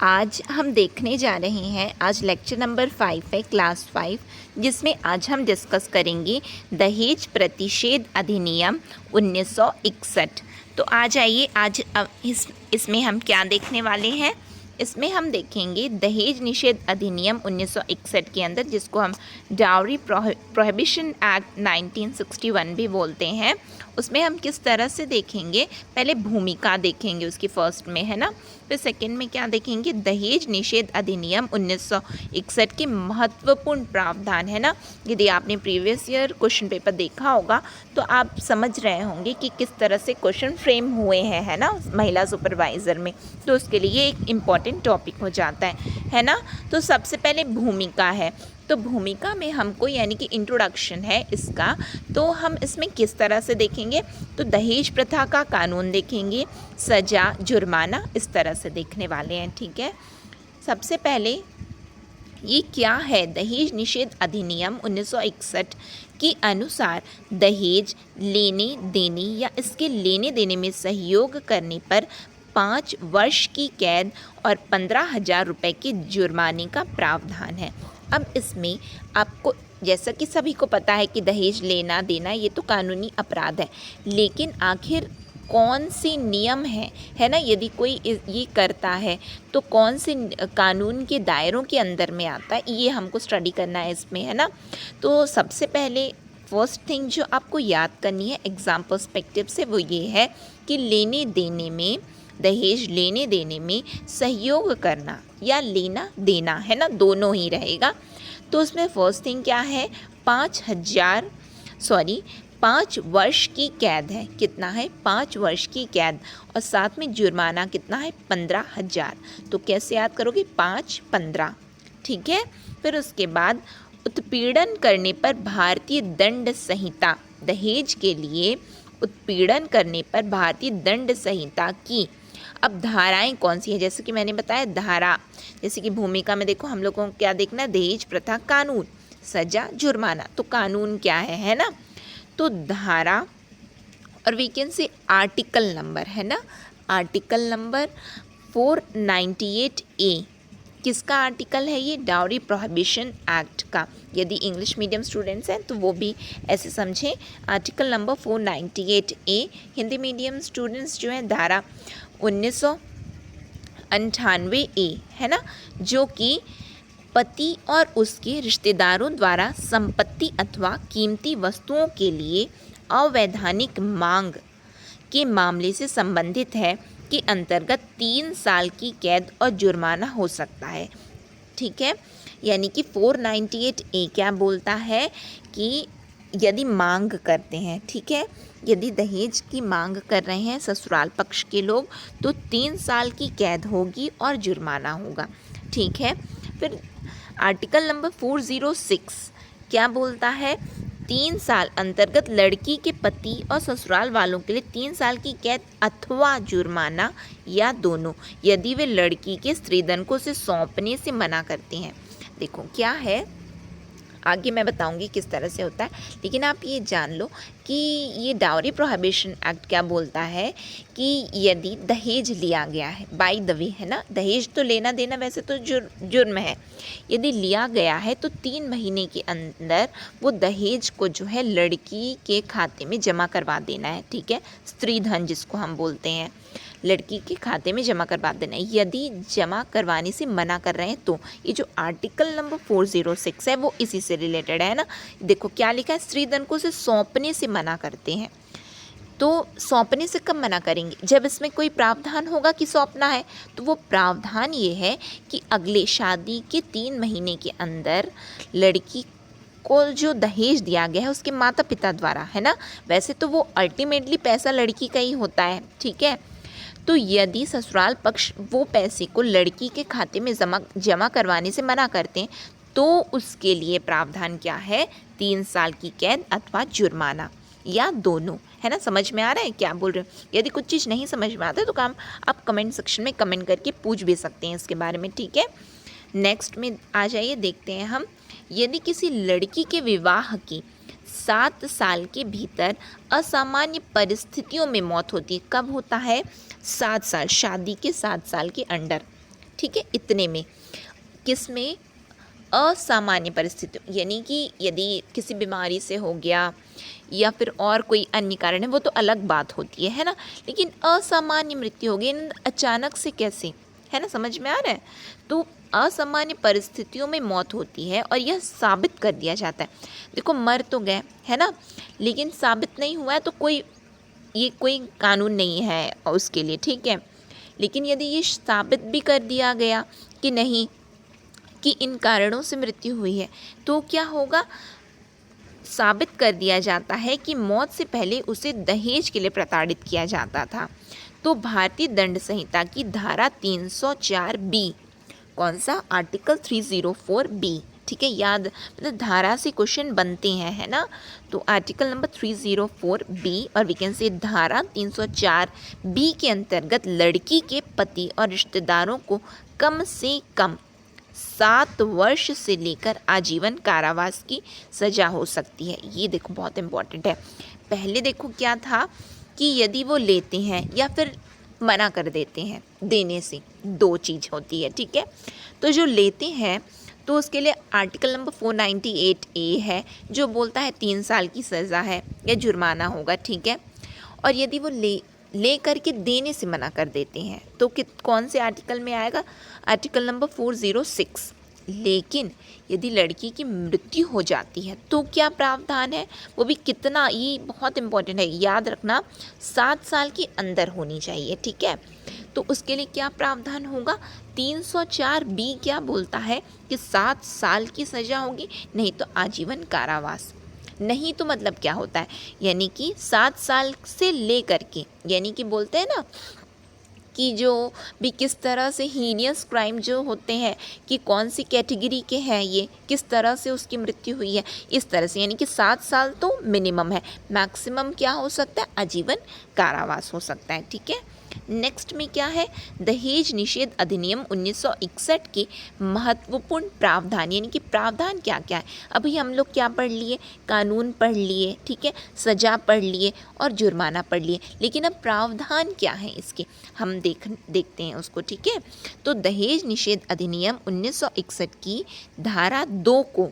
आज हम देखने जा रहे हैं, आज लेक्चर नंबर 5 है, क्लास 5, जिसमें आज हम डिस्कस करेंगे दहेज प्रतिषेध अधिनियम 1961। तो आ जाइए, आज इसमें हम क्या देखने वाले हैं। इसमें हम देखेंगे दहेज निषेध अधिनियम 1961 के अंदर, जिसको हम डाउरी प्रोहिबिशन एक्ट 1961 भी बोलते हैं, उसमें हम किस तरह से देखेंगे। पहले भूमिका देखेंगे उसकी फर्स्ट में, है ना। फिर सेकंड में क्या देखेंगे, दहेज निषेध अधिनियम 1961 के महत्वपूर्ण प्रावधान, है ना। यदि आपने प्रीवियस ईयर क्वेश्चन पेपर देखा होगा तो आप समझ रहे होंगे कि किस तरह से क्वेश्चन फ्रेम हुए हैं, है ना, महिला सुपरवाइज़र में। तो उसके लिए एक इम्पॉर्टेंट टॉपिक हो जाता है ना। तो सबसे पहले भूमिका है। तो भूमिका में हमको, यानी कि इंट्रोडक्शन है इसका, तो हम इसमें किस तरह से देखेंगे, तो दहेज प्रथा का कानून देखेंगे, सजा, जुर्माना, इस तरह से देखने वाले हैं, ठीक है। सबसे पहले ये क्या है, दहेज निषेध अधिनियम 1961 के अनुसार दहेज लेने देने या इसके लेने देने में सहयोग करने पर 5 वर्ष की कैद और 15,000 रुपये के जुर्माने का प्रावधान है। अब इसमें आपको, जैसा कि सभी को पता है कि दहेज लेना देना ये तो कानूनी अपराध है, लेकिन आखिर कौन से नियम है ना, यदि कोई ये करता है तो कौन से कानून के दायरों के अंदर में आता है, ये हमको स्टडी करना है इसमें, है ना। तो सबसे पहले फर्स्ट थिंग जो आपको याद करनी है एग्जाम पर्सपेक्टिव से, वो ये है कि लेने देने में, दहेज लेने देने में सहयोग करना या लेना देना, है ना, दोनों ही रहेगा। तो उसमें फर्स्ट थिंग क्या है, 5 वर्ष की कैद है। कितना है, 5 वर्ष की कैद, और साथ में जुर्माना कितना है, 15,000। तो कैसे याद करोगे, 5, 15, ठीक है। फिर उसके बाद उत्पीड़न करने पर भारतीय दंड संहिता, दहेज के लिए उत्पीड़न करने पर भारतीय दंड संहिता की अब धाराएं कौन सी है, जैसे कि मैंने बताया धारा, जैसे कि भूमिका में देखो हम लोगों को क्या देखना है, दहेज प्रथा कानून, सजा, जुर्माना। तो कानून क्या है ना, तो धारा, और we can say article number, है ना, आर्टिकल नंबर 498A। किसका आर्टिकल है ये, डाउरी प्रोहिबिशन एक्ट का। यदि इंग्लिश मीडियम स्टूडेंट्स हैं तो वो भी ऐसे समझें, article number 498A। Hindi medium students जो हैं, धारा 1998A, है ना, जो कि पति और उसके रिश्तेदारों द्वारा संपत्ति अथवा कीमती वस्तुओं के लिए अवैधानिक मांग के मामले से संबंधित है, के अंतर्गत 3 साल की कैद और जुर्माना हो सकता है, ठीक है। यानी कि 498A क्या बोलता है कि यदि मांग करते हैं, ठीक है, यदि दहेज की मांग कर रहे हैं ससुराल पक्ष के लोग, तो 3 साल की कैद होगी और जुर्माना होगा, ठीक है। फिर आर्टिकल नंबर 406 क्या बोलता है, 3 साल अंतर्गत लड़की के पति और ससुराल वालों के लिए 3 साल की कैद अथवा जुर्माना, या दोनों, यदि वे लड़की के स्त्रीधन को उसे सौंपने से मना करते हैं। देखो क्या है, आगे मैं बताऊंगी किस तरह से होता है, लेकिन आप ये जान लो कि ये डाउरी प्रोहिबिशन एक्ट क्या बोलता है कि यदि दहेज लिया गया है, बाय द वे, है ना, दहेज तो लेना देना वैसे तो जुर्म है, यदि लिया गया है तो 3 महीने के अंदर वो दहेज को जो है लड़की के खाते में जमा करवा देना है, ठीक है, स्त्रीधन जिसको हम बोलते हैं, लड़की के खाते में जमा करवा देना है। यदि जमा करवाने से मना कर रहे हैं तो ये जो आर्टिकल नंबर 406 है वो इसी से रिलेटेड है ना। देखो क्या लिखा है, स्त्रीधन को उसे सौंपने से मना करते हैं। तो सौंपने से कब मना करेंगे, जब इसमें कोई प्रावधान होगा कि सौंपना है। तो वो प्रावधान ये है कि अगले शादी के 3 महीने के अंदर लड़की को जो दहेज दिया गया है उसके माता पिता द्वारा, है ना, वैसे तो वो अल्टीमेटली पैसा लड़की का ही होता है, ठीक है। तो यदि ससुराल पक्ष वो पैसे को लड़की के खाते में जमा करवाने से मना करते हैं, तो उसके लिए प्रावधान क्या है, 3 साल की कैद अथवा जुर्माना, या दोनों, है ना। समझ में आ रहा है क्या बोल रहे हो। यदि कुछ चीज़ नहीं समझ में आता है तो आप कमेंट सेक्शन में कमेंट करके पूछ भी सकते हैं इसके बारे में, ठीक है। नेक्स्ट में आ जाइए, देखते हैं हम, यदि किसी लड़की के विवाह की 7 साल के भीतर असामान्य परिस्थितियों में मौत होती है, कब होता है, 7 साल, शादी के 7 साल के अंडर, ठीक है, इतने में। किस में? असामान्य परिस्थितियों, यानी कि यदि किसी बीमारी से हो गया या फिर और कोई अन्य कारण है वो तो अलग बात होती है ना, लेकिन असामान्य मृत्यु हो गई अचानक से कैसे, है ना, समझ में आ रहा है। तो असामान्य परिस्थितियों में मौत होती है और यह साबित कर दिया जाता है। देखो मर तो गए, है ना, लेकिन साबित नहीं हुआ है तो ये कोई कानून नहीं है उसके लिए, ठीक है। लेकिन यदि ये साबित भी कर दिया गया कि नहीं, कि इन कारणों से मृत्यु हुई है, तो क्या होगा, साबित कर दिया जाता है कि मौत से पहले उसे दहेज के लिए प्रताड़ित किया जाता था। तो भारतीय दंड संहिता की धारा 304 बी, कौन सा? आर्टिकल 304 बी, ठीक है, याद, मतलब धारा से क्वेश्चन बनते हैं, है ना। तो आर्टिकल नंबर 304 बी और वी कैन से धारा 304 बी के अंतर्गत लड़की के पति और रिश्तेदारों को कम से कम 7 वर्ष से लेकर आजीवन कारावास की सजा हो सकती है। ये देखो बहुत इम्पोर्टेंट है। पहले देखो क्या था कि यदि वो लेते हैं या फिर मना कर देते हैं देने से, दो चीज़ होती है, ठीक है। तो जो लेते हैं तो उसके लिए आर्टिकल नंबर 498 ए है जो बोलता है 3 साल की सज़ा है या जुर्माना होगा, ठीक है। और यदि वो ले करके देने से मना कर देते हैं तो कौन से आर्टिकल में आएगा? Article number 406। लेकिन यदि लड़की की मृत्यु हो जाती है तो क्या प्रावधान है, वो भी कितना, ये बहुत इंपॉर्टेंट है, याद रखना 7 साल के अंदर होनी चाहिए, ठीक है। तो उसके लिए क्या प्रावधान होगा? 304 बी क्या बोलता है कि 7 साल की सज़ा होगी, नहीं तो आजीवन कारावास। नहीं तो मतलब क्या होता है, यानी कि 7 साल से ले करके, यानी कि बोलते हैं ना कि जो भी किस तरह से हीनियस क्राइम जो होते हैं कि कौन सी कैटेगरी के हैं, ये किस तरह से उसकी मृत्यु हुई है, इस तरह से, यानी कि 7 साल तो मिनिमम है, मैक्सिमम क्या हो सकता है? आजीवन कारावास हो सकता है, ठीक है। नेक्स्ट में क्या है? दहेज निषेध अधिनियम 1961 के महत्वपूर्ण प्रावधान, यानी कि प्रावधान क्या क्या है। अभी हम लोग क्या पढ़ लिए? कानून पढ़ लिए, ठीक है, सजा पढ़ लिए और जुर्माना पढ़ लिए, लेकिन अब प्रावधान क्या है इसके, हम देखते हैं उसको, ठीक है। तो दहेज निषेध अधिनियम 1961 की धारा 2 को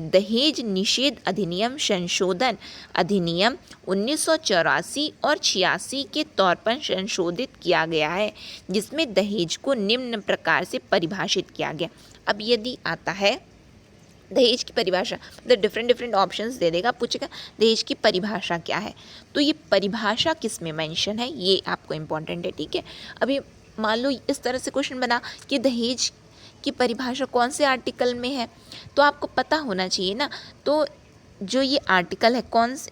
दहेज निषेध अधिनियम संशोधन अधिनियम 1984 और 86 के तौर पर संशोधित किया गया है, जिसमें दहेज को निम्न प्रकार से परिभाषित किया गया। अब यदि आता है दहेज की परिभाषा, मतलब डिफरेंट ऑप्शंस दे देगा, पूछेगा दहेज की परिभाषा क्या है, तो ये परिभाषा किस में मेंशन है, ये आपको इम्पोर्टेंट है, ठीक है। अभी मान लो इस तरह से क्वेश्चन बना कि दहेज की परिभाषा कौन से आर्टिकल में है, तो आपको पता होना चाहिए ना। तो जो ये आर्टिकल है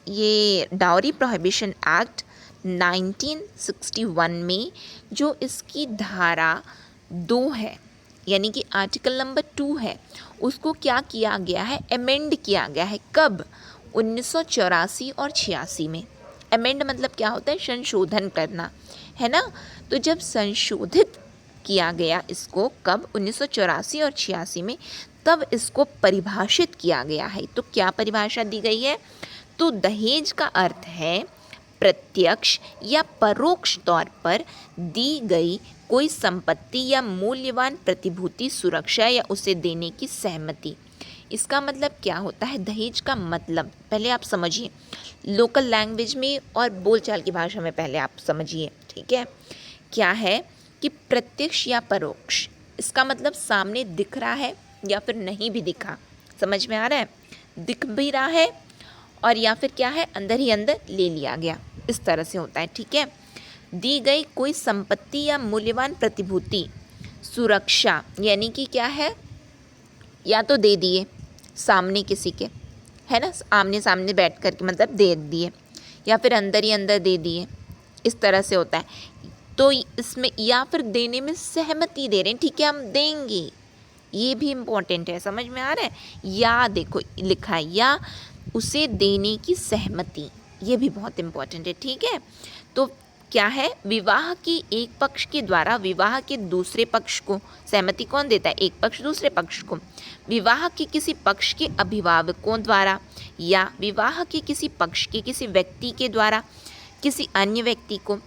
ये डाउरी प्रोहिबिशन एक्ट 1961 में जो इसकी धारा 2 है, यानी कि आर्टिकल नंबर 2 है, उसको क्या किया गया है? अमेंड किया गया है। कब? 1984 और 86 में। अमेंड मतलब क्या होता है? संशोधन करना, है ना। तो जब संशोधित किया गया इसको, कब? 1984 और 86 में, तब इसको परिभाषित किया गया है। तो क्या परिभाषा दी गई है? तो दहेज का अर्थ है प्रत्यक्ष या परोक्ष तौर पर दी गई कोई संपत्ति या मूल्यवान प्रतिभूति, सुरक्षा या उसे देने की सहमति। इसका मतलब क्या होता है? दहेज का मतलब पहले आप समझिए, लोकल लैंग्वेज में और बोलचाल की भाषा में पहले आप समझिए, ठीक है। क्या है कि प्रत्यक्ष या परोक्ष, इसका मतलब सामने दिख रहा है या फिर नहीं भी दिखा, समझ में आ रहा है? दिख भी रहा है और या फिर क्या है, अंदर ही अंदर ले लिया गया, इस तरह से होता है, ठीक है। दी गई कोई संपत्ति या मूल्यवान प्रतिभूति, सुरक्षा, यानी कि क्या है, या तो दे दिए सामने किसी के, है ना, आमने सामने बैठ कर के मतलब दे दिए, या फिर अंदर ही अंदर दे दिए, इस तरह से होता है। तो इसमें या फिर देने में सहमति दे रहे हैं, ठीक है, हम देंगे, ये भी इम्पोर्टेंट है, समझ में आ रहा है। या देखो लिखा है, या उसे देने की सहमति, ये भी बहुत इम्पोर्टेंट है, ठीक है। तो क्या है? विवाह की एक पक्ष के द्वारा विवाह के दूसरे पक्ष को, सहमति कौन देता है? एक पक्ष दूसरे पक्ष को। विवाह के किसी पक्ष के अभिभावकों द्वारा या विवाह के किसी पक्ष के किसी व्यक्ति के द्वारा किसी अन्य व्यक्ति को,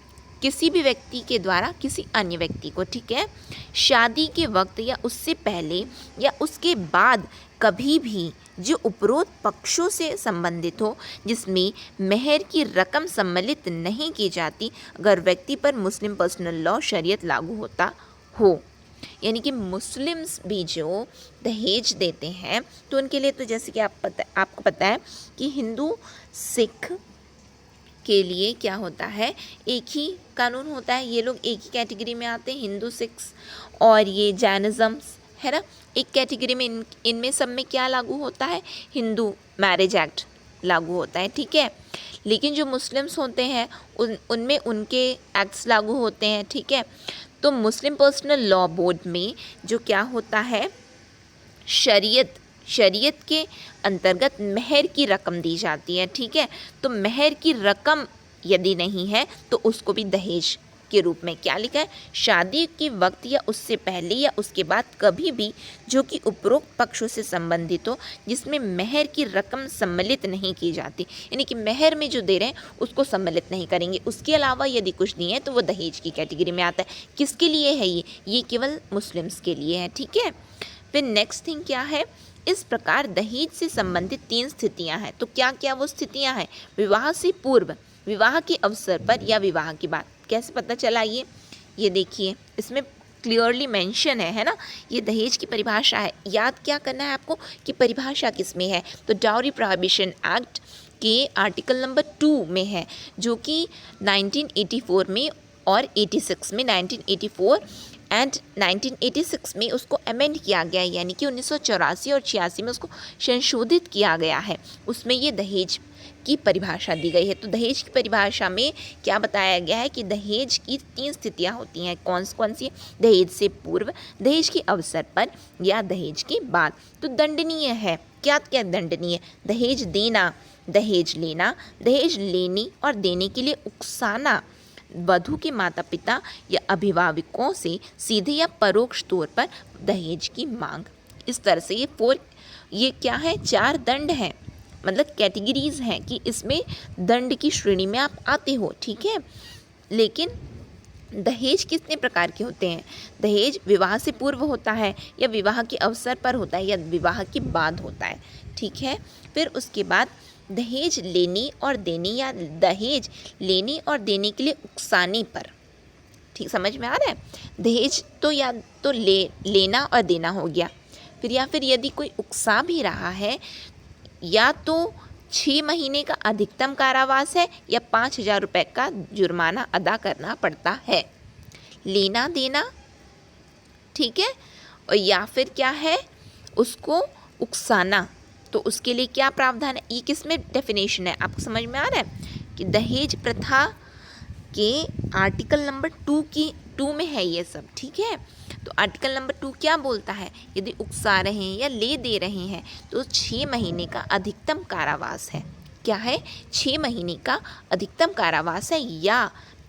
किसी भी व्यक्ति के द्वारा किसी अन्य व्यक्ति को, ठीक है, शादी के वक्त या उससे पहले या उसके बाद कभी भी जो उपरोक्त पक्षों से संबंधित हो, जिसमें मेहर की रकम सम्मिलित नहीं की जाती, अगर व्यक्ति पर मुस्लिम पर्सनल लॉ शरीयत लागू होता हो। यानी कि मुस्लिम्स भी जो दहेज देते हैं तो उनके लिए तो जैसे कि आपको पता है कि हिंदू सिख के लिए क्या होता है, एक ही कानून होता है। ये लोग एक ही कैटेगरी में आते हैं, हिंदू सिख्स और ये जैनिज़्म, है ना, एक कैटेगरी में। इनमें सब में क्या लागू होता है, हिंदू मैरिज एक्ट लागू होता है, ठीक है। लेकिन जो मुस्लिम्स होते हैं उनमें उनके एक्ट्स लागू होते हैं, ठीक है। तो मुस्लिम पर्सनल लॉ बोर्ड में जो क्या होता है, शरीयत के अंतर्गत मेहर की रकम दी जाती है, ठीक है। तो मेहर की रकम यदि नहीं है तो उसको भी दहेज के रूप में क्या लिखा है, शादी के वक्त या उससे पहले या उसके बाद कभी भी जो कि उपरोक्त पक्षों से संबंधित हो, जिसमें मेहर की रकम सम्मिलित नहीं की जाती, यानी कि मेहर में जो दे रहे हैं उसको सम्मिलित नहीं करेंगे, उसके अलावा यदि कुछ दिए हैं तो वो दहेज की कैटेगरी में आता है। किसके लिए है ये केवल मुस्लिम्स के लिए है, ठीक है। फिर नेक्स्ट थिंग क्या है, इस प्रकार दहेज से संबंधित 3 स्थितियां हैं। तो क्या क्या वो स्थितियां हैं, विवाह से पूर्व, विवाह के अवसर पर या विवाह के बाद। कैसे पता चला ये देखिए इसमें क्लियरली मेंशन है ना। ये दहेज की परिभाषा है, याद क्या करना है आपको कि परिभाषा किस में है, तो डाउरी प्रोहिबिशन एक्ट के आर्टिकल नंबर 2 में है, जो कि 1984 में और 86 में, 1984 एंड 1986 में उसको अमेंड किया गया है, यानी कि 1984 और 86 में उसको संशोधित किया गया है। उसमें ये दहेज की परिभाषा दी गई है। तो दहेज की परिभाषा में क्या बताया गया है कि दहेज की 3 स्थितियां होती हैं। कौन कौन सी, दहेज से पूर्व, दहेज के अवसर पर या दहेज के बाद। तो दंडनीय है, क्या क्या दंडनीय, दहेज देना, दहेज लेना, दहेज लेने और देने के लिए उकसाना, वधू के माता पिता या अभिभावकों से सीधे या परोक्ष तौर पर दहेज की मांग। इस तरह से ये क्या है, 4 दंड हैं, मतलब कैटेगरीज हैं कि इसमें दंड की श्रेणी में आप आते हो, ठीक है। लेकिन दहेज कितने प्रकार के होते हैं, दहेज विवाह से पूर्व होता है या विवाह के अवसर पर होता है या विवाह के बाद होता है, ठीक है। फिर उसके बाद दहेज लेने और देने या दहेज लेने और देने के लिए उकसाने पर, ठीक, समझ में आ रहा है। दहेज तो या तो लेना और देना हो गया, फिर या फिर यदि कोई उकसा भी रहा है, या तो 6 महीने का अधिकतम कारावास है या 5,000 रुपये का जुर्माना अदा करना पड़ता है, लेना देना, ठीक है। और या फिर क्या है, उसको उकसाना, तो उसके लिए क्या प्रावधान है, ये किस में डेफिनेशन है, आपको समझ में आ रहा है कि दहेज प्रथा के आर्टिकल नंबर 2 में है ये सब, ठीक है। तो आर्टिकल नंबर 2 क्या बोलता है, यदि उकसा रहे हैं या ले दे रहे हैं तो 6 महीने का अधिकतम कारावास है। क्या है, 6 महीने का अधिकतम कारावास है या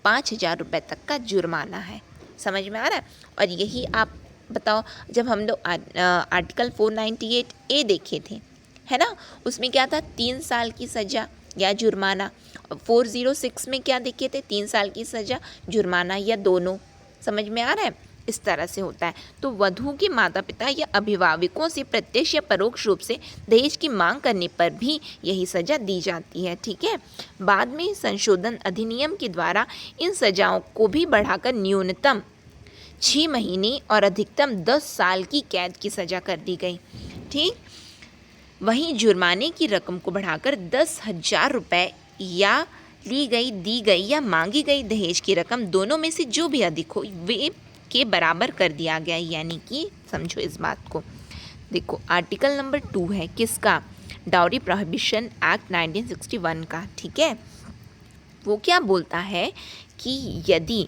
5,000 रुपये तक का जुर्माना है। समझ में आ रहा है। और यही आप बताओ, जब हम लोग आर्टिकल 498A देखे थे, है ना, उसमें क्या था, 3 साल की सज़ा या जुर्माना। 406 में क्या देखे थे, 3 साल की सज़ा, जुर्माना या दोनों। समझ में आ रहा है, इस तरह से होता है। तो वधू के माता पिता या अभिभावकों से प्रत्यक्ष या परोक्ष रूप से दहेज की मांग करने पर भी यही सज़ा दी जाती है, ठीक है। बाद में संशोधन अधिनियम के द्वारा इन सज़ाओं को भी बढ़ाकर न्यूनतम 6 महीने और अधिकतम 10 साल की कैद की सज़ा कर दी गई, ठीक। वहीं जुर्माने की रकम को बढ़ाकर 10,000 रुपये या ली गई, दी गई या मांगी गई दहेज की रकम दोनों में से जो भी अधिक हो वे के बराबर कर दिया गया। यानी कि समझो इस बात को, देखो आर्टिकल नंबर 2 है किसका, डाउरी प्रोहिबिशन एक्ट 1961 का, ठीक है। वो क्या बोलता है कि यदि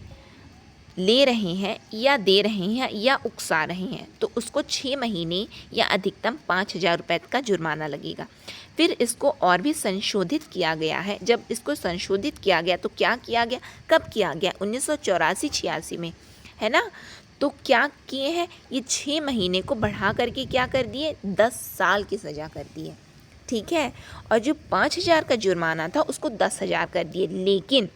ले रहे हैं या दे रहे हैं या उकसा रहे हैं तो उसको 6 महीने या अधिकतम 5,000 रुपये का जुर्माना लगेगा। फिर इसको और भी संशोधित किया गया है। जब इसको संशोधित किया गया तो क्या किया गया, कब किया गया, 1984-86 में, है ना। तो क्या किए हैं, ये 6 महीने को बढ़ा करके क्या कर दिए, 10 साल की सज़ा कर दी है, ठीक है। और जो 5,000 का जुर्माना था उसको 10,000 कर दिए। लेकिन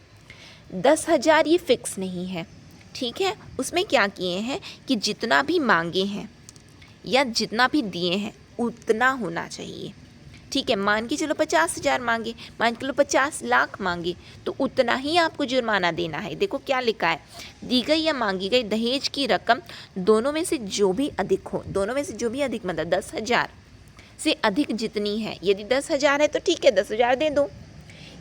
10,000 ये फिक्स नहीं है, ठीक है। उसमें क्या किए हैं कि जितना भी मांगे हैं या जितना भी दिए हैं उतना होना चाहिए, ठीक है। मान के चलो 50,000 मांगे, मान के चलो 50 लाख मांगे, तो उतना ही आपको जुर्माना देना है। देखो क्या लिखा है, दी गई या मांगी गई दहेज की रकम दोनों में से जो भी अधिक हो, दोनों में से जो भी अधिक मतलब 10,000 से अधिक जितनी है, यदि 10,000 है तो ठीक है 10,000 दे दो,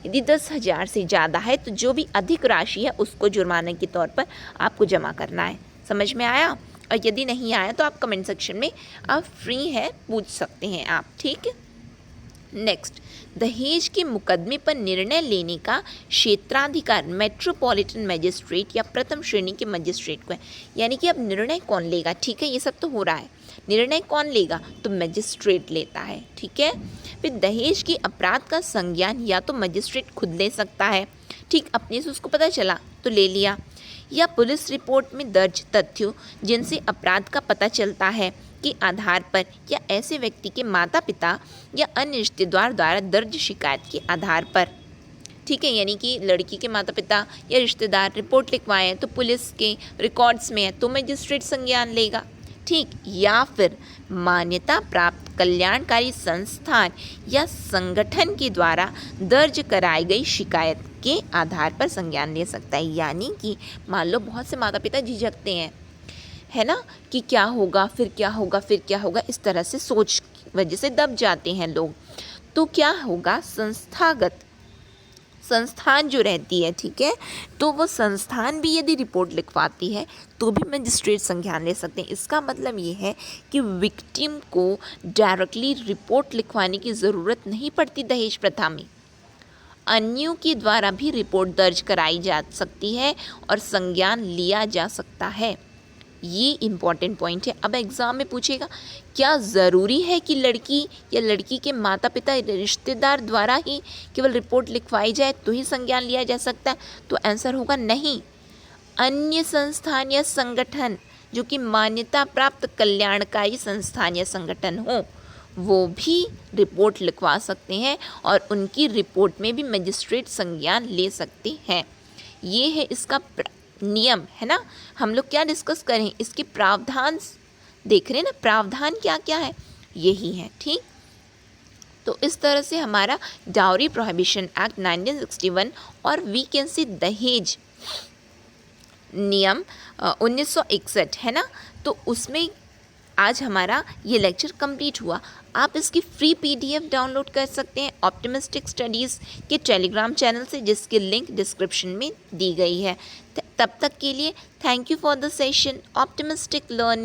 यदि 10,000 से ज़्यादा है तो जो भी अधिक राशि है उसको जुर्माने के तौर पर आपको जमा करना है। समझ में आया? और यदि नहीं आया तो आप कमेंट सेक्शन में आप फ्री है पूछ सकते हैं आप, ठीक है। नेक्स्ट, दहेज के मुकदमे पर निर्णय लेने का क्षेत्राधिकार मेट्रोपॉलिटन मजिस्ट्रेट या प्रथम श्रेणी के मजिस्ट्रेट को है। यानी कि अब निर्णय कौन लेगा, ठीक है, ये सब तो हो रहा है, निर्णय कौन लेगा तो मजिस्ट्रेट लेता है, ठीक है। फिर दहेज के अपराध का संज्ञान या तो मजिस्ट्रेट खुद ले सकता है, ठीक, अपने से उसको पता चला तो ले लिया, या पुलिस रिपोर्ट में दर्ज तथ्यों जिनसे अपराध का पता चलता है के आधार पर, या ऐसे व्यक्ति के माता पिता या अन्य रिश्तेदार द्वारा दर्ज शिकायत के आधार पर, ठीक है। यानी कि लड़की के माता पिता या रिश्तेदार रिपोर्ट लिखवाए हैं तो पुलिस के रिकॉर्ड्स में है तो मजिस्ट्रेट संज्ञान लेगा, ठीक। या फिर मान्यता प्राप्त कल्याणकारी संस्थान या संगठन के द्वारा दर्ज कराई गई शिकायत के आधार पर संज्ञान ले सकता है। यानी कि मान लो बहुत से माता पिता झिझकते हैं, है ना, कि क्या होगा फिर क्या होगा फिर क्या होगा, इस तरह से सोच की वजह से दब जाते हैं लोग। तो क्या होगा, संस्थान जो रहती है, ठीक है, तो वो संस्थान भी यदि रिपोर्ट लिखवाती है तो भी मजिस्ट्रेट संज्ञान ले सकते हैं। इसका मतलब ये है कि विक्टिम को डायरेक्टली रिपोर्ट लिखवाने की ज़रूरत नहीं पड़ती दहेज प्रथा में, अन्यों के द्वारा भी रिपोर्ट दर्ज कराई जा सकती है और संज्ञान लिया जा सकता है। ये इम्पॉर्टेंट पॉइंट है। अब एग्ज़ाम में पूछेगा क्या ज़रूरी है कि लड़की या लड़की के माता पिता रिश्तेदार द्वारा ही केवल रिपोर्ट लिखवाई जाए तो ही संज्ञान लिया जा सकता है, तो आंसर होगा नहीं। अन्य संस्थान या संगठन जो कि मान्यता प्राप्त कल्याणकारी संस्थान या संगठन हो वो भी रिपोर्ट लिखवा सकते हैं और उनकी रिपोर्ट में भी मजिस्ट्रेट संज्ञान ले सकते हैं। ये है इसका नियम, है ना। हम लोग क्या डिस्कस करें, इसके प्रावधान देख रहे हैं ना, प्रावधान क्या क्या है, यही है, ठीक। तो इस तरह से हमारा डाउरी प्रोहिबिशन एक्ट 1961 और वी कैन सी दहेज नियम 1961, है ना, तो उसमें आज हमारा ये लेक्चर कंप्लीट हुआ। आप इसकी फ्री PDF डाउनलोड कर सकते हैं ऑप्टिमिस्टिक स्टडीज़ के टेलीग्राम चैनल से, जिसकी लिंक डिस्क्रिप्शन में दी गई है। तब तक के लिए thank you for the session optimistic learning.